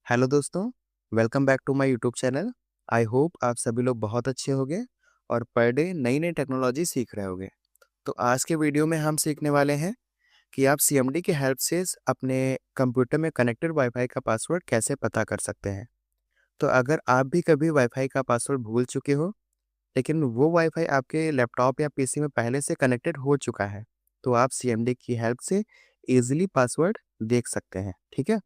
Hello दोस्तों, welcome back to my YouTube channel. I hope आप सभी लोग बहुत अच्छे होंगे और पर डे नई नई टेक्नोलॉजी सीख रहे होंगे। तो आज के वीडियो में हम सीखने वाले हैं कि आप सीएमडी की हेल्प से अपने कंप्यूटर में कनेक्टेड वाईफाई का पासवर्ड कैसे पता कर सकते हैं। तो अगर आप भी कभी वाईफाई का पासवर्ड भूल चुके हो, लेकिन वो वाईफाई आपके लैपटॉप या पीसी में पहले से कनेक्टेड हो चुका है, तो आप सीएमडी की हेल्प से ईजिली पासवर्ड देख सकते हैं। ठीक है,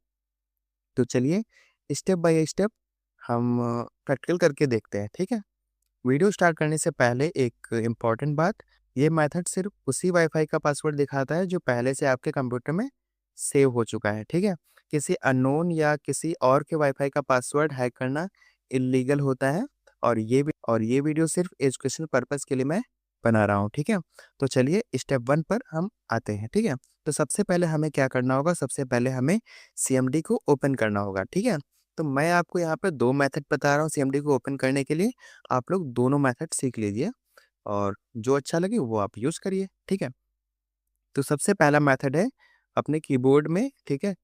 तो चलिए स्टेप बाय स्टेप हम प्रैक्टिकल करके देखते हैं। ठीक है, वीडियो स्टार्ट करने से पहले एक इम्पॉर्टेंट बात, ये मेथड सिर्फ उसी वाईफाई का पासवर्ड दिखाता है जो पहले से आपके कंप्यूटर में सेव हो चुका है। ठीक है, किसी अननोन या किसी और के वाईफाई का पासवर्ड हैक करना इलीगल होता है और ये वीडियो सिर्फ एजुकेशनल पर्पस के लिए मैं बना रहा हूँ। ठीक है, तो चलिए स्टेप 1 पर हम आते हैं। ठीक है, तो सबसे पहले हमें क्या करना होगा, सबसे पहले हमें सीएमडी को ओपन करना होगा। ठीक है, तो मैं आपको यहाँ पे 2 मेथड बता रहा हूँ सीएमडी को ओपन करने के लिए। आप लोग दोनों मेथड सीख लीजिए और जो अच्छा लगे वो आप यूज़ करिए। ठीक है, तो सबसे पहला मेथड है अपने कीबोर्ड में। ठीक है,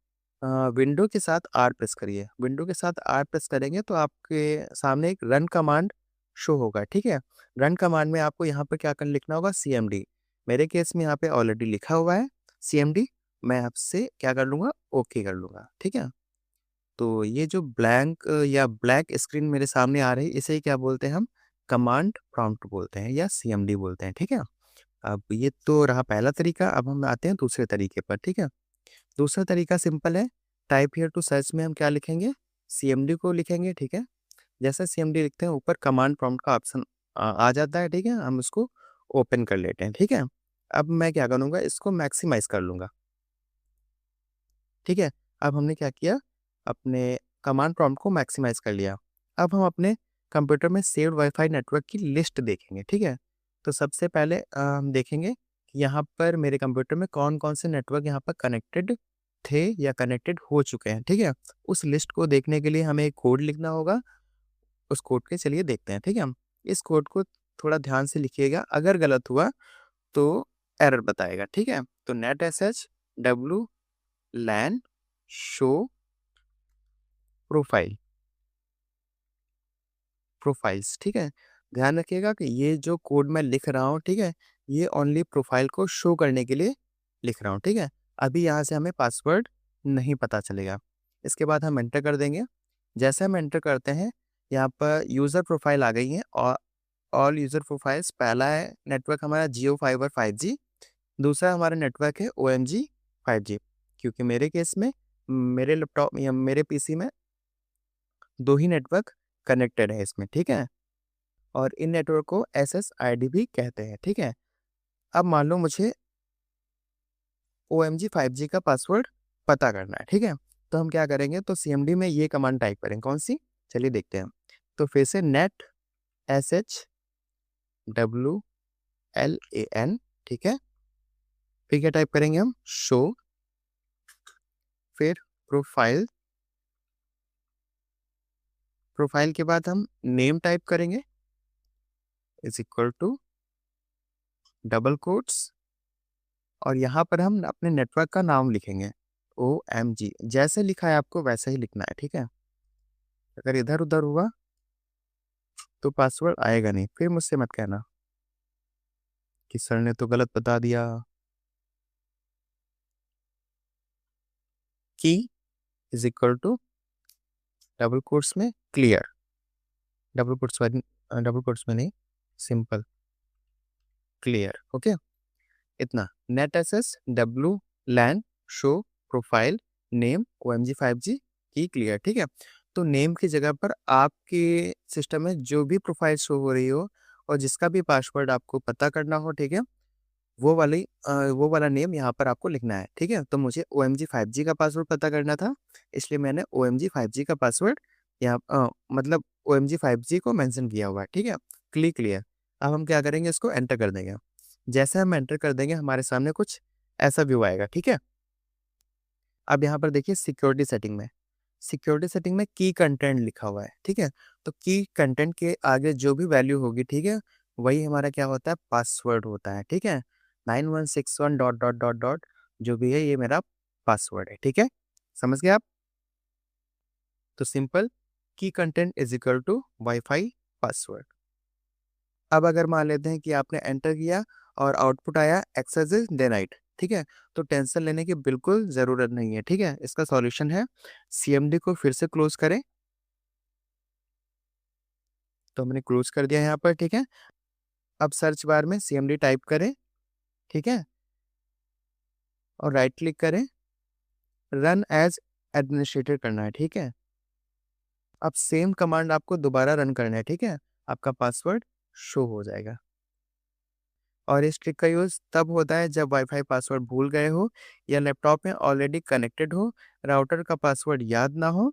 विंडो के साथ आर प्रेस करिए। विंडो के साथ आर प्रेस करेंगे तो आपके सामने एक रन कमांड शो होगा। ठीक है, रन कमांड में आपको यहाँ पर क्या कर लिखना होगा, सीएमडी। मेरे केस में यहाँ पे ऑलरेडी लिखा हुआ है सीएमडी। मैं आपसे क्या कर लूँगा, ओके कर लूँगा। ठीक है, तो ये जो ब्लैंक या ब्लैक स्क्रीन मेरे सामने आ रही है, इसे क्या बोलते हैं हम, कमांड प्रॉम्प्ट बोलते हैं या सीएमडी बोलते हैं। ठीक है, अब ये तो रहा पहला तरीका। अब हम आते हैं दूसरे तरीके पर। ठीक है, दूसरा तरीका सिंपल है। टाइप हियर टू सर्च में हम क्या लिखेंगे, सीएमडी को लिखेंगे। ठीक है, जैसे सीएमडी लिखते हैं ऊपर कमांड प्रॉम्प्ट का ऑप्शन आ जाता है। ठीक है, हम उसको ओपन कर लेते हैं। ठीक है, अब मैं क्या करूँगा, इसको मैक्सिमाइज कर लूँगा। ठीक है, अब हमने क्या किया, अपने कमांड प्रॉम्प्ट को मैक्सिमाइज़ कर लिया। अब हम अपने कंप्यूटर में सेव्ड वाईफ़ाई नेटवर्क की लिस्ट देखेंगे। ठीक है, तो सबसे पहले हम देखेंगे कि यहाँ पर मेरे कंप्यूटर में कौन-कौन से नेटवर्क यहाँ पर कनेक्टेड थे या कनेक्टेड हो चुके हैं। ठीक है, उस लिस्ट को देखने के लिए हमें एक कोड लिखना होगा। उस कोड के चलिए देखते हैं। ठीक है, इस कोड को थोड़ा ध्यान से लिखिएगा, अगर गलत हुआ तो एरर बताएगा। ठीक है, तो net SH WLAN show profile profiles. ठीक है, ध्यान रखिएगा कि ये जो कोड मैं लिख रहा हूँ, ठीक है, ये ओनली प्रोफाइल को शो करने के लिए लिख रहा हूँ। ठीक है, अभी यहाँ से हमें पासवर्ड नहीं पता चलेगा। इसके बाद हम एंटर कर देंगे। जैसे हम एंटर करते हैं, यहाँ पर यूज़र प्रोफाइल आ गई है और ऑल यूज़र प्रोफाइल्स। पहला है नेटवर्क हमारा जियो फाइबर 5G, दूसरा हमारा नेटवर्क है OMG 5G। क्योंकि मेरे केस में मेरे लैपटॉप या मेरे पीसी में 2 ही नेटवर्क कनेक्टेड है इसमें। ठीक है, और इन नेटवर्क को SSID भी कहते हैं। ठीक है, अब मान लो मुझे OMG 5G का पासवर्ड पता करना है। ठीक है, तो हम क्या करेंगे, तो सीएमडी में ये कमांड टाइप करेंगे। कौन सी, चलिए देखते हैं। तो फिर से नेट SHWLAN। ठीक है, फिर क्या टाइप करेंगे हम, शो, फिर प्रोफाइल। प्रोफाइल के बाद हम नेम टाइप करेंगे is equal to double quotes और यहाँ पर हम अपने नेटवर्क का नाम लिखेंगे OMG। जैसे लिखा है आपको वैसे ही लिखना है। ठीक है, अगर इधर उधर हुआ तो पासवर्ड आएगा नहीं, फिर मुझसे मत कहना कि सर ने तो गलत बता दिया। Key is equal to double quotes में क्लियर, डबल कोट्स में नहीं, सिंपल क्लियर। ओके, इतना। Net SS WLAN show profile name OMG 5G की क्लियर। ठीक है, तो नेम की जगह पर आपके सिस्टम में जो भी प्रोफाइल शो हो रही हो और जिसका भी पासवर्ड आपको पता करना हो, ठीक है, वो वाला नेम यहाँ पर आपको लिखना है। ठीक है, तो मुझे OMG 5G का पासवर्ड पता करना था, इसलिए मैंने OMG 5G का पासवर्ड यहाँ मतलब OMG 5G को मेंशन किया हुआ है। ठीक है, क्लियर। अब हम क्या करेंगे, इसको एंटर कर देंगे। जैसे हम एंटर कर देंगे हमारे सामने कुछ ऐसा व्यू आएगा। ठीक है, अब यहाँ पर देखिए सिक्योरिटी सेटिंग में की कंटेंट लिखा हुआ है। ठीक है, तो की कंटेंट के आगे जो भी वैल्यू होगी, ठीक है, वही हमारा क्या होता है, पासवर्ड होता है। ठीक है, 9161 डॉट डॉट डॉट डॉट जो भी है ये मेरा पासवर्ड है। ठीक है, समझ गए आप। तो simple key content is equal to wifi password. अब अगर मान लेते हैं कि आपने एंटर किया और आउटपुट आया एक्सेस इज डिनाइड, ठीक है, तो टेंशन लेने की बिल्कुल ज़रूरत नहीं है, ठीक है। इसका सॉल्यूशन है सीएमडी को फिर से क्लोज करें, तो हमने क्लोज कर दिया यहाँ पर, ठीक है। अब सर्च बार में सीएमडी टाइप करें, ठीक है, और राइट क्लिक करें, रन एज एडमिनिस्ट्रेटर करना है, ठीक है। अब सेम कमांड आपको दोबारा रन करना है, ठीक है, आपका पासवर्ड शो हो जाएगा। और इस ट्रिक का यूज़ तब होता है जब वाईफाई पासवर्ड भूल गए हो या लैपटॉप में ऑलरेडी कनेक्टेड हो, राउटर का पासवर्ड याद ना हो,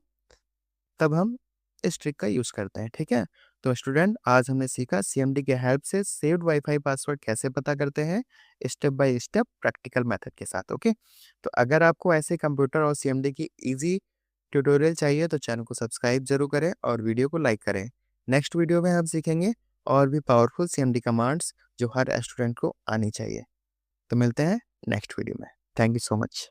तब हम इस ट्रिक का यूज़ करते हैं, ठीक है। तो स्टूडेंट, आज हमने सीखा सीएमडी की हेल्प से सेव्ड वाईफाई पासवर्ड कैसे पता करते हैं, step by step practical method के साथ, ओके। तो अगर आपको ऐसे कंप्यूटर और सीएमडी की ईजी ट्यूटोरियल चाहिए तो चैनल को सब्सक्राइब जरूर करें और वीडियो को लाइक करें। नेक्स्ट वीडियो में हम सीखेंगे और भी पावरफुल सीएमडी कमांड्स जो हर स्टूडेंट को आनी चाहिए। तो मिलते हैं नेक्स्ट वीडियो में। Thank you so much.